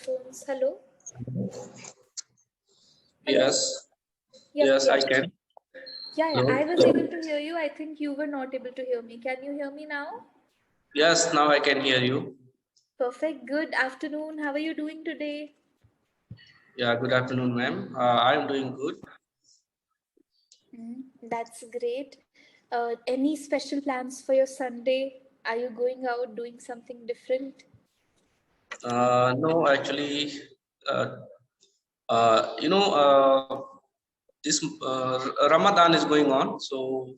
earphones. Hello? Yes, Yeah, yes, yeah. I can. Yeah, Hello. I was able to hear you. I think you were not able to hear me. Can you hear me now? Yes, now I can hear you. Perfect. Good afternoon. How are you doing today? Yeah, good afternoon, ma'am. I'm doing good. That's great. Any special plans for your Sunday? Are you going out doing something different? No, actually, uh, you know, this Ramadan is going on, so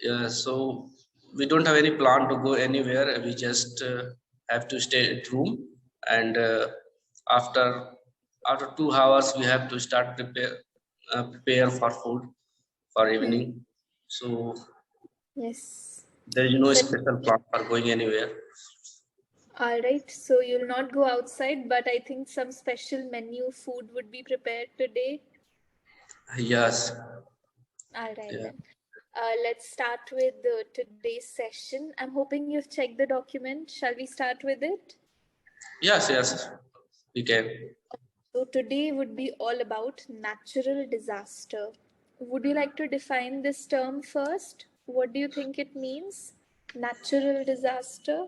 yeah, so we don't have any plan to go anywhere. We just have to stay at home, and after after 2 hours, we have to start prepare for food for evening. So Yes. there is no So, special plan for going anywhere. all right. So you'll not go outside, but I think some special menu food would be prepared today. Yes. All right Yeah. then. Let's start with today's session. I'm hoping you've checked the document. Shall we start with it? Yes. Yes. We can. So, today would be all about natural disaster. Would you like to define this term first? What do you think it means? Natural disaster?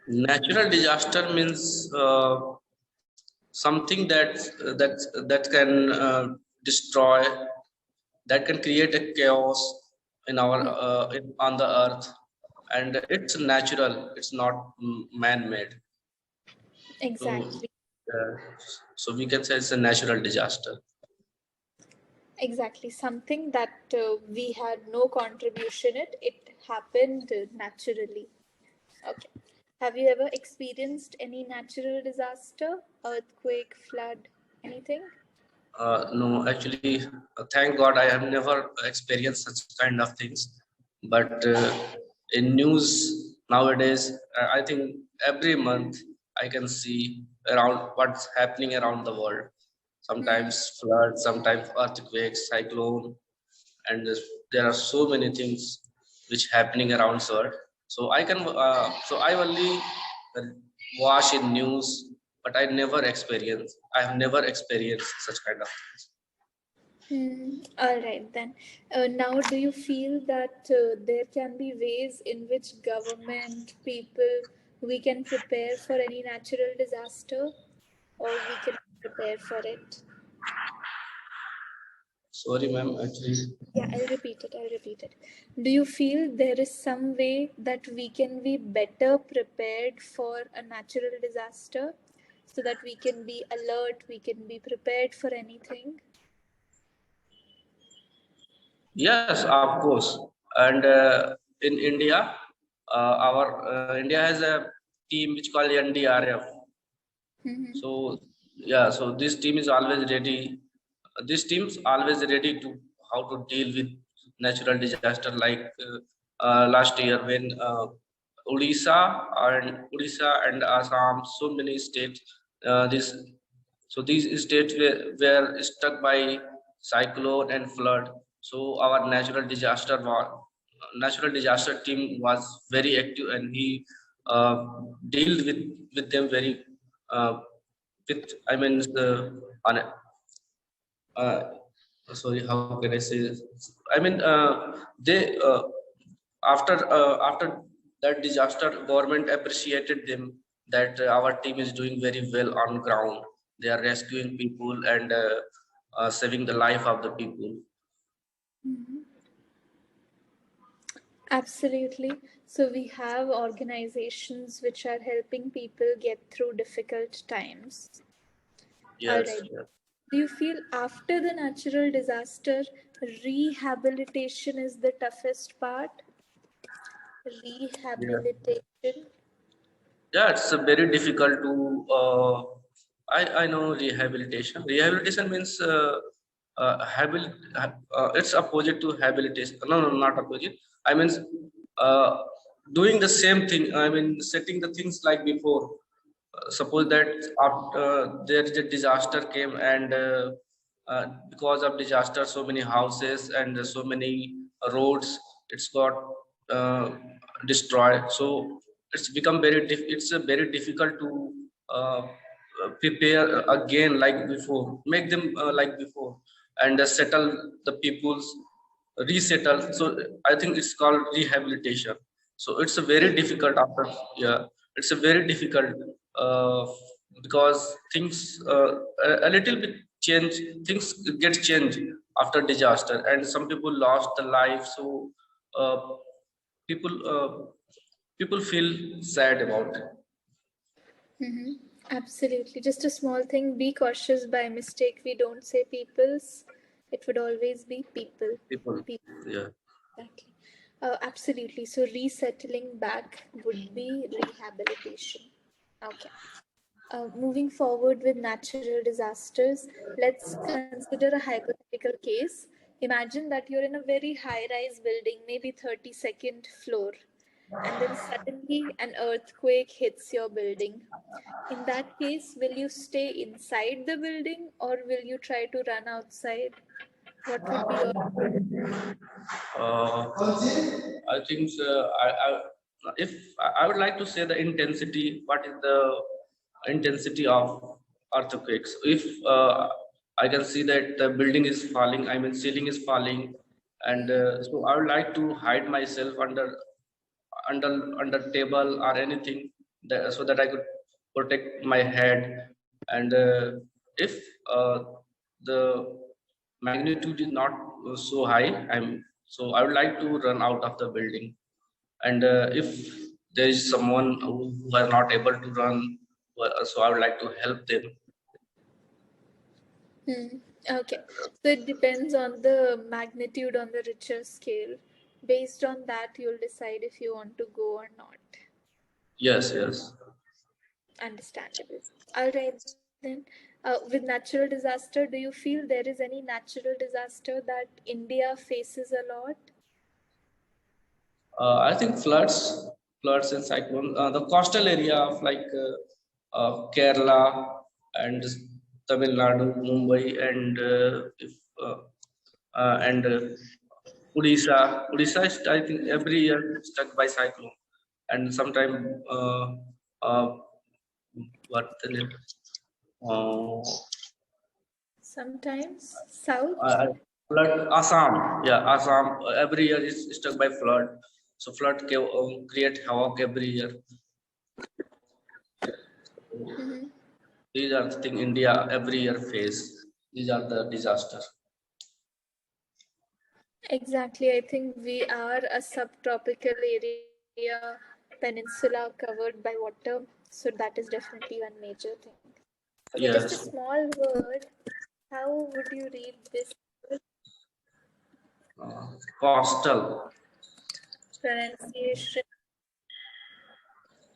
Natural disaster means something that can destroy, that can create a chaos in our on the earth, and it's natural. It's not man-made. So, Exactly. uh, so we can say it's a natural disaster. Exactly. Something that we had no contribution in. It happened naturally. Okay. Have you ever experienced any natural disaster? Earthquake, flood, anything? No, actually, thank God I have never experienced such kind of things. But in news nowadays, I think every month I can see around what's happening around the world. Sometimes flood, sometimes earthquakes, cyclone, and there are so many things which happening around the world. So so I only uh, watch in news, but I have never experienced such kind of things. All right then. Now, do you feel that there can be ways in which government, people, we can prepare for any natural disaster, or we can prepare for it? Sorry, ma'am. Actually, Yeah, I'll repeat it. I'll repeat it. Do you feel there is some way that we can be better prepared for a natural disaster so that we can be alert, we can be prepared for anything? yes, of course. And in India, our India has a team which called NDRF. So yeah, so this team is always ready. This team's always ready to how to deal with natural disaster. Like last year when Odisha and Assam, so many states. This so these states were struck by cyclone and flood. So our natural disaster team was very active, and he dealt with them very uh, with I mean the on uh, sorry, how can I say this? I mean they after that disaster, government appreciated them that our team is doing very well on ground. They are rescuing people and saving the life of the people. Absolutely. So we have organizations which are helping people get through difficult times. All Yes, right. yes. Do you feel after the natural disaster, rehabilitation is the toughest part? Yeah. Rehabilitation? Yeah, it's very difficult to. I know rehabilitation. Rehabilitation means it's opposite to habilitation. No, no, not opposite. I mean, uh, doing the same thing. I mean, setting the things like before. Suppose that after there is a disaster came, and because of disaster, so many houses and so many roads it's got uh, destroyed. So it's become it's very difficult to prepare again like before, make them like before, and settle the people's resettle. So I think it's called rehabilitation. So it's a very difficult after, yeah, it's a very difficult uh, because things a little bit change, things get changed after disaster, and some people lost the life. So uh, people people feel sad about it. Mm-hmm. Absolutely. Just a small thing, be cautious by mistake. We don't say peoples, it would always be people. People, People. yeah. Exactly. Absolutely. So, resettling back would be rehabilitation. Okay. Moving forward with natural disasters, let's consider a hypothetical case. Imagine that you're in a very high rise building, maybe 32nd floor, and then suddenly an earthquake hits your building. In that case, will you stay inside the building or will you try to run outside? What would be your Uh, I think if I would like to say the intensity, what is the intensity of earthquakes? If I can see that the building is falling, I mean ceiling is falling, and so I would like to hide myself under under table or anything, that, so that I could protect my head. And if uh, the magnitude is not so high, I would like to run out of the building. And if there is someone who are not able to run, so I would like to help them. Hmm. Okay. So it depends on the magnitude on the richer scale. Based on that, you'll decide if you want to go or not. Yes, yes. Understandable. All right then. With natural disaster, do you feel there is any natural disaster that India faces a lot? I think floods and cyclone, the coastal area of like Kerala and Tamil Nadu, Mumbai, and if uh, and Odisha is, I think, every year struck by cyclone, and sometime what the name? Uh, Sometimes south. uh, Flood Assam, yeah, Assam every year is struck by flood. So flood create havoc every year. Mhm. These are the thing India every year face. These are the disasters. Exactly. I think we are a subtropical area, peninsula covered by water. So that is definitely one major thing. Okay, just a Yes, small word. How would you read this word? coastal. Pronunciation?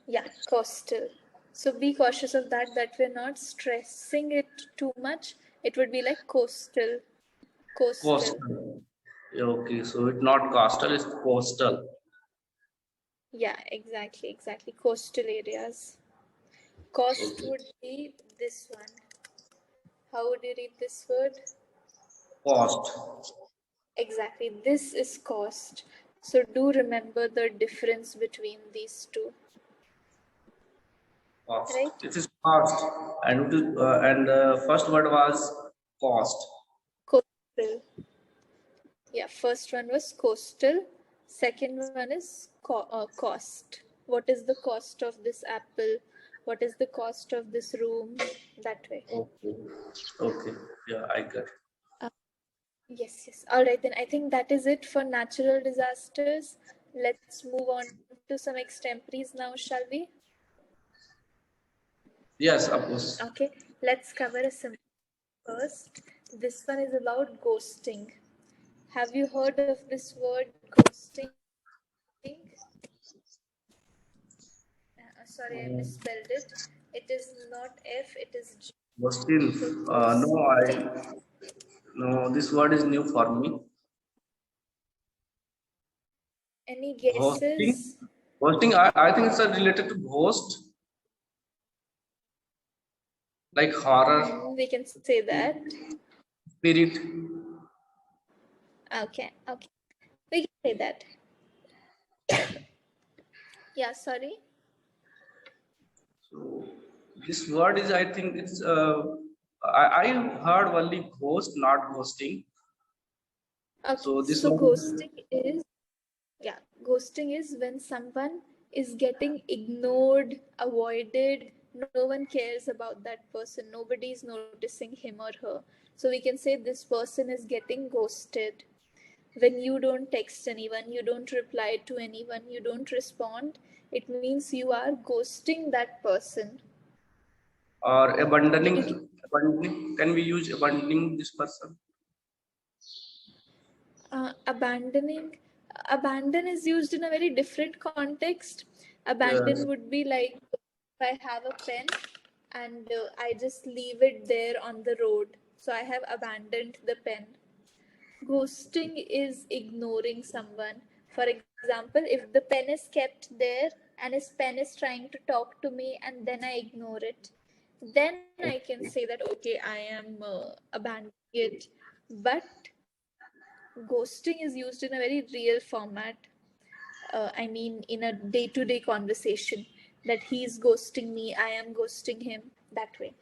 Yeah, coastal. So be cautious of that, that we're not stressing it too much. It would be like coastal. Coastal. Coastal. Yeah, okay, so it's not coastal, it's coastal. Yeah, exactly. Coastal areas. Cost Okay, would be this one. How would you read this word? coast, Exactly. This is cost. So do remember the difference between these two, cost. right? It is cost, and first word was cost. Coastal. Yeah, first one was coastal. Second one is cost. What is the cost of this apple? What is the cost of this room? That way. Okay, okay, yeah, I got. Uh, yes. All right, then I think that is it for natural disasters. Let's move on to some extemporaries now, shall we? Yes, of course. Okay, let's cover a simple first. This one is about ghosting. Have you heard of this word ghosting? Sorry, I misspelled it. It is not F, it is G. But still, So no, ghosting. no, this word is new for me. Any Hosting, guesses? hosting. I think it's related to ghost, like horror, We can say that. spirit. Okay. We can say that. Yeah, sorry. This word is, I think it's, I heard only ghost, not ghosting. Okay, So this so one, ghosting is when someone is getting ignored, avoided, no one cares about that person, nobody is noticing him or her. So we can say this person is getting ghosted. When you don't text anyone, you don't reply to anyone, you don't respond, it means you are ghosting that person. or You can, abandoning, can we use abandoning this person? abandoning, abandon is used in a very different context. Abandon Yes. would be like if I have a pen and I just leave it there on the road, so I have abandoned the pen. Ghosting is ignoring someone. For example, if the pen is kept there and his pen is trying to talk to me and then I ignore it, then I can say that okay, I am abandoning it. But ghosting is used in a very real format. I mean, in a day to day conversation, that he's ghosting me, I am ghosting him, that way.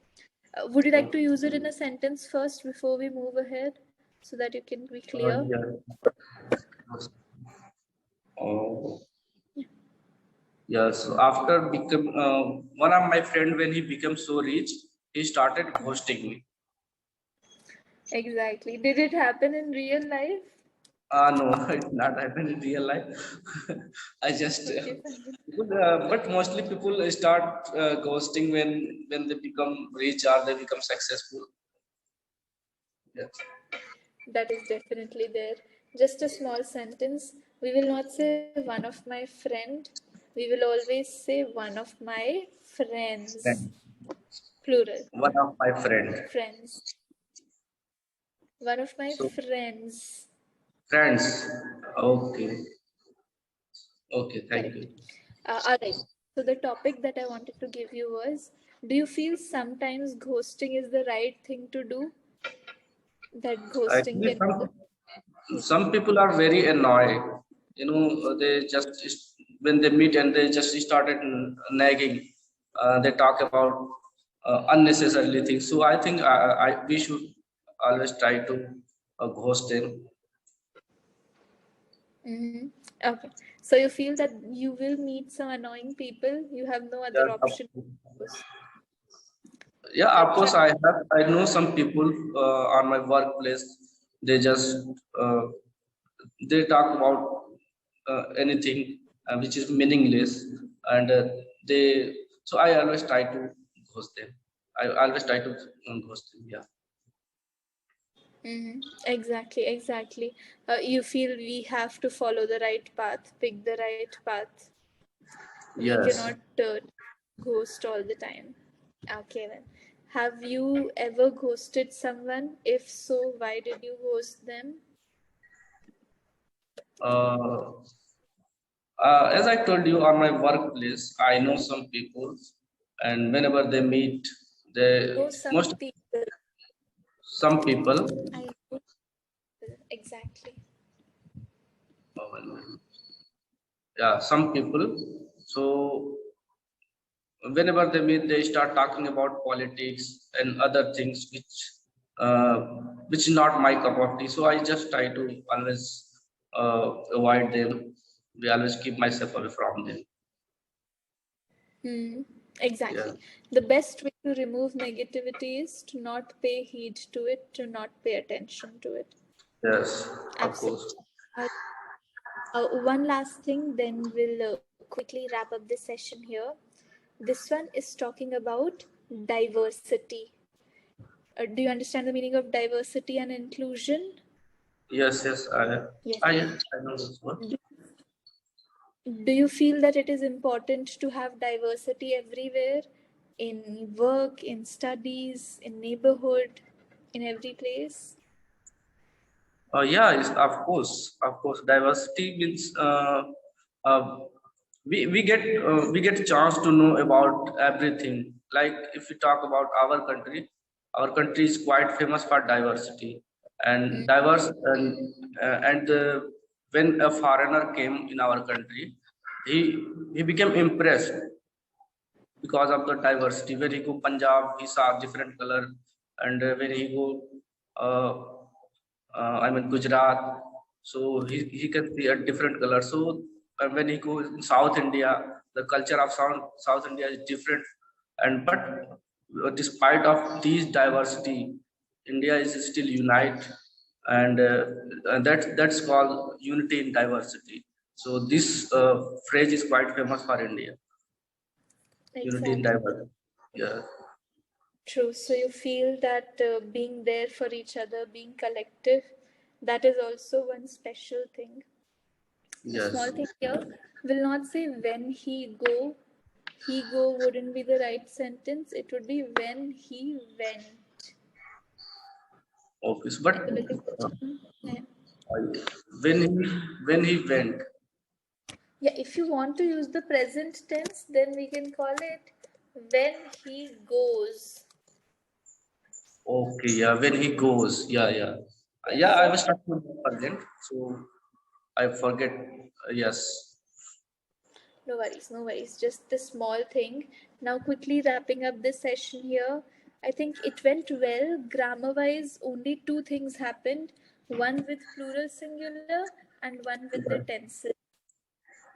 Would you like to use it in a sentence first before we move ahead so that you can be clear? Yeah. Oh, yeah. So after become one of my friend, when he became so rich, he started ghosting me. Exactly. Did it happen in real life? No, it's not happened in real life. I just, Okay, fine. but mostly people start ghosting when they become rich or they become successful. Yes. That is definitely there. Just a small sentence. We will not say one of my friend. We will always say one of my friends. Friend. Plural. One of my friend. Friends. One of my So friends. friends. Okay. Okay. Thank Correct. you. All right. So the topic that I wanted to give you was, do you feel sometimes ghosting is the right thing to do? That ghosting Actually, can be the. some people are very annoyed. You know, they just when they meet and they just started nagging. They talk about unnecessarily things. So I think we should always try to ghost them. Mm-hmm. Okay. So you feel that you will meet some annoying people, you have no Yeah, other option. yeah, of That's course. right. I know some people on my workplace. They just uh, they talk about anything which is meaningless, and they. So I always try to ghost them. I always try to ghost them. Yeah. Mm-hmm. Exactly, exactly. You feel we have to follow the right path, pick the right path. We Yes. cannot ghost all the time. Okay, then. Have you ever ghosted someone? If so, why did you ghost them? Uh, as I told you, on my workplace, I know some people, and whenever they meet, they Oh, some most people. some people. I know exactly. Yeah, some people. So whenever they meet, they start talking about politics and other things uh, which is not my cup of tea. So I just try to always avoid them. We always keep myself away from them. Hmm. Yeah. Exactly. The best way to remove negativity is to not pay heed to it, to not pay attention to it. Yes, of Absolutely. course. Uh, one last thing, then we'll quickly wrap up this session here. This one is talking about diversity. Do you understand the meaning of diversity and inclusion? Yes, yes. Yes. I know this one. Do you feel that it is important to have diversity everywhere? In work, in studies, in neighborhood, in every place? Yeah, of course. Diversity means uh, we get chance to know about everything. Like if we talk about our country is quite famous for diversity and Mm. diverse and when a foreigner came in our country, he he became impressed because of the diversity. When he go Punjab, he saw different color, and when he go, uh, I mean Gujarat, so he can see a different color. So when he goes in South India, the culture of South India is different, and but despite of these diversity, India is still unite, and that's called unity in diversity. So this phrase is quite famous for India. Unity in Exactly. diversity. Yeah. True. So you feel that being there for each other, being collective, that is also one special thing. A small Yes. thing here will not say when he go wouldn't be the right sentence. It would be when he went. Okay. So, but If you look at the yeah. when he when he went, Yeah, if you want to use the present tense, then we can call it when he goes. okay, yeah, when he goes, yeah, yeah, yeah. Yes. I was talking about present, so I forget. Yes. No worries, no worries. Just the small thing. Now, quickly wrapping up this session here. I think it went well. Grammar wise, only two things happened, one with plural singular and one with the tenses.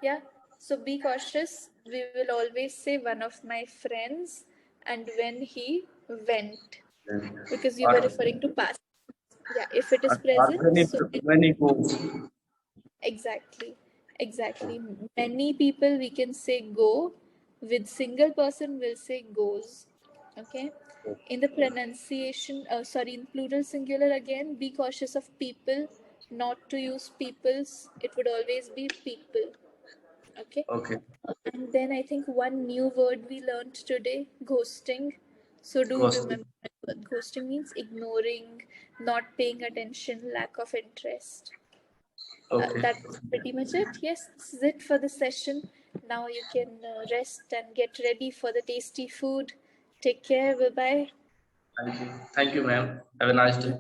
Yeah. So be cautious. We will always say one of my friends and when he went, because you were Or, referring to past. Yeah. If it is or present, so when he goes. exactly, exactly. Many people we can say go, with single person will say goes. Okay. In the pronunciation, sorry, in plural singular again, be cautious of people, not to use peoples. It would always be people. Okay. Okay. And then I think one new word we learned today, ghosting. So do Goes. remember, ghosting means ignoring, not paying attention, lack of interest. Okay. That's pretty much it. Yes, this is it for the session. Now you can rest and get ready for the tasty food. Take care. Bye bye. Thank you. Thank you, ma'am. Have a nice day.